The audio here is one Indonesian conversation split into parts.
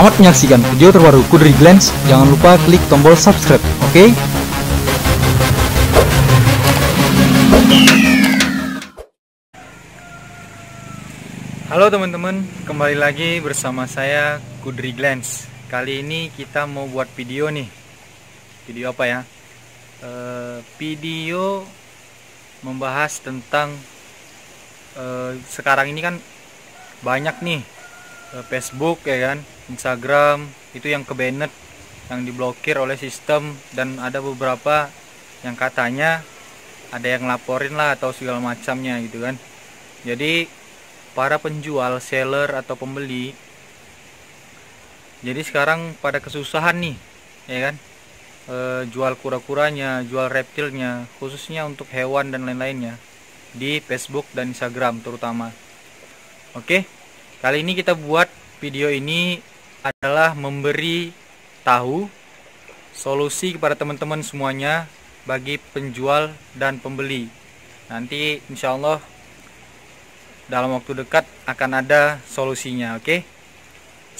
Selamat menyaksikan video terbaru Qudri Glanz. Jangan lupa klik tombol subscribe, oke? Halo teman-teman, kembali lagi bersama saya Qudri Glanz. Kali ini kita mau buat video nih. Video apa ya? Video membahas tentang sekarang ini kan banyak nih Facebook ya kan, Instagram itu yang kebanet, yang diblokir oleh sistem, dan ada beberapa yang katanya ada yang laporin lah atau segala macamnya gitu kan. Jadi para penjual, seller atau pembeli jadi sekarang pada kesusahan nih ya kan, jual kura-kuranya, jual reptilnya, khususnya untuk hewan dan lain-lainnya di Facebook dan Instagram terutama. Oke, kali ini kita buat video ini adalah memberi tahu solusi kepada teman-teman semuanya bagi penjual dan pembeli. Nanti insya Allah dalam waktu dekat akan ada solusinya, oke?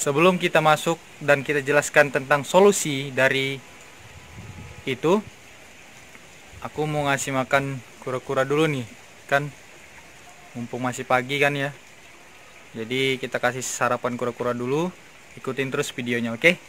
Sebelum kita masuk dan kita jelaskan tentang solusi dari itu, aku mau ngasih makan kura-kura dulu nih, kan mumpung masih pagi kan ya. Jadi kita kasih sarapan kura-kura dulu. Ikutin terus videonya, oke?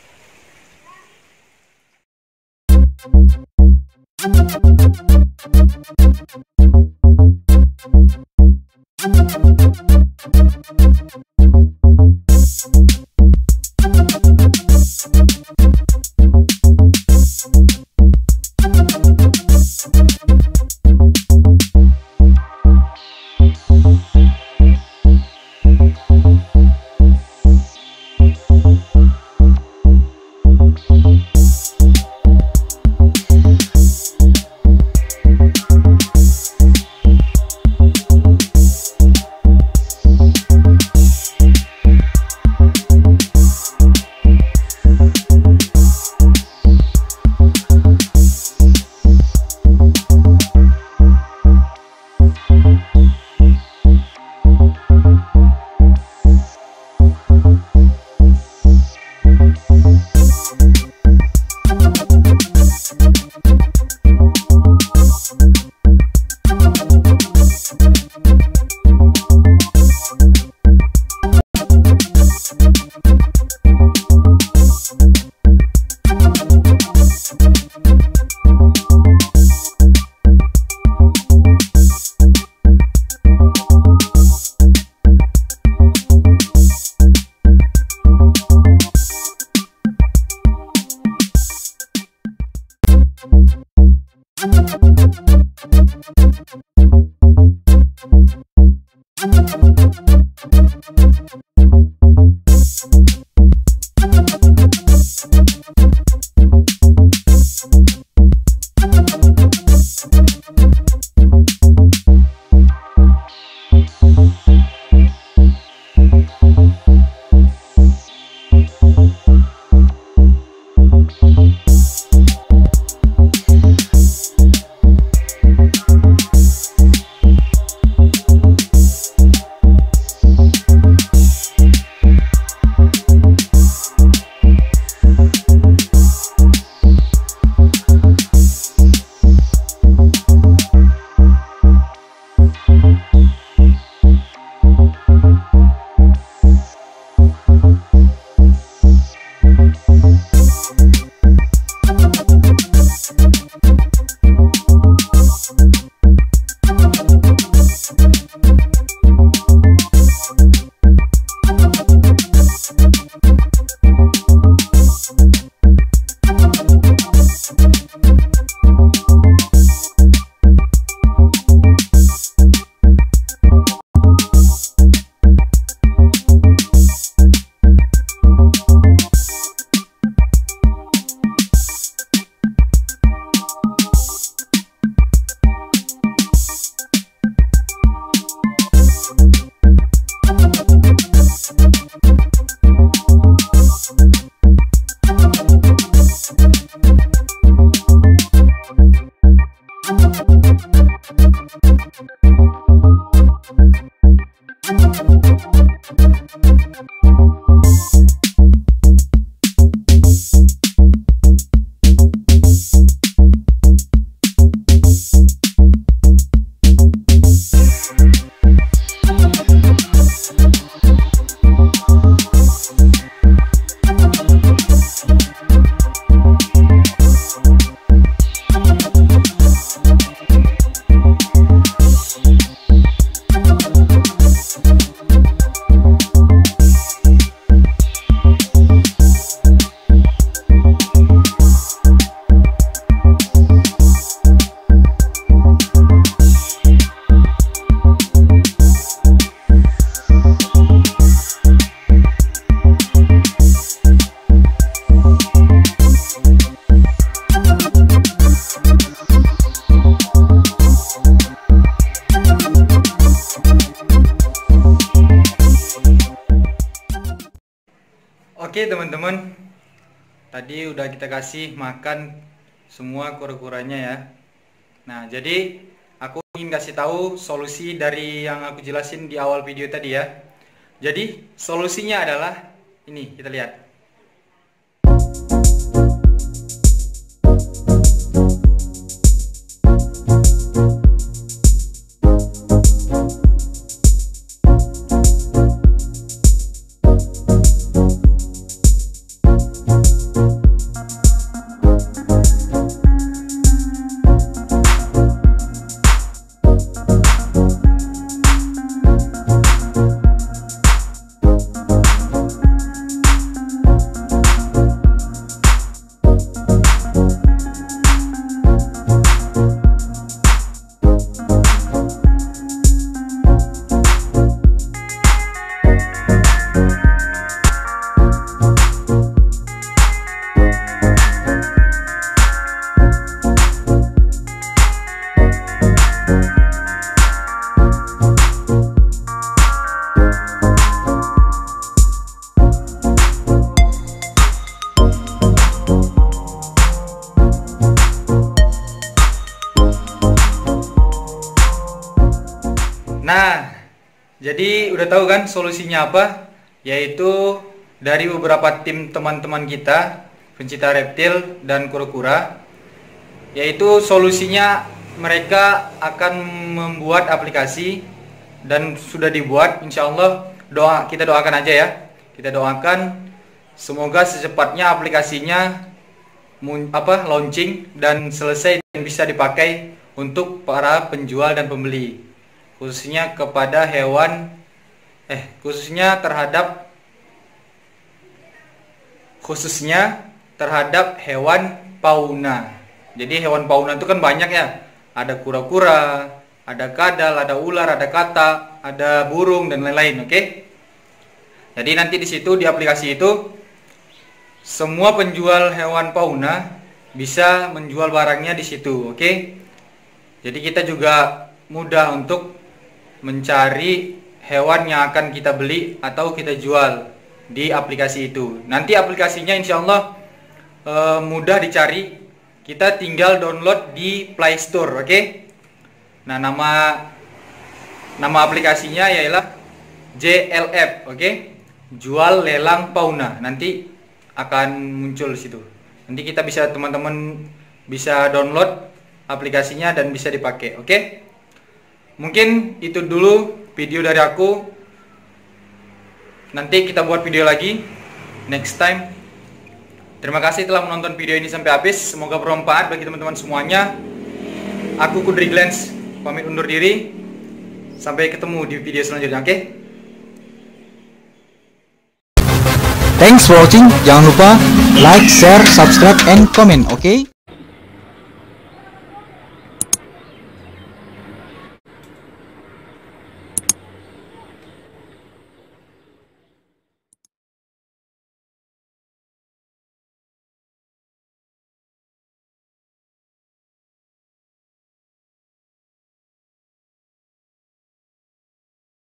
Oke teman-teman, tadi udah kita kasih makan semua kura-kuranya ya. Nah, jadi aku ingin kasih tahu solusi dari yang aku jelasin di awal video tadi ya. Jadi solusinya adalah ini, kita lihat. Nah, jadi udah tahu kan solusinya apa? Yaitu dari beberapa tim teman-teman kita, pencinta reptil dan kura-kura. Yaitu solusinya mereka akan membuat aplikasi dan sudah dibuat. Insya Allah kita doakan aja ya. Kita doakan semoga secepatnya aplikasinya launching dan selesai dan bisa dipakai untuk para penjual dan pembeli. Khususnya kepada hewan khususnya terhadap hewan fauna. Jadi hewan fauna itu kan banyak ya. Ada kura-kura, ada kadal, ada ular, ada katak, ada burung dan lain-lain, oke? Jadi nanti di situ di aplikasi itu semua penjual hewan fauna bisa menjual barangnya di situ, oke? Jadi kita juga mudah untuk mencari hewan yang akan kita beli atau kita jual di aplikasi itu. Nanti aplikasinya insya Allah mudah dicari. Kita tinggal download di Play Store, oke? Nah, nama aplikasinya ialah JLF, oke? Jual, Lelang, Fauna. Nanti akan muncul di situ. Nanti teman-teman bisa download aplikasinya dan bisa dipakai, oke? Mungkin itu dulu video dari aku. Nanti kita buat video lagi next time. Terima kasih telah menonton video ini sampai habis. Semoga bermanfaat bagi teman-teman semuanya. Aku Qudri Glanz pamit undur diri. Sampai ketemu di video selanjutnya, oke? Thanks for watching. Jangan lupa like, share, subscribe, and comment, oke?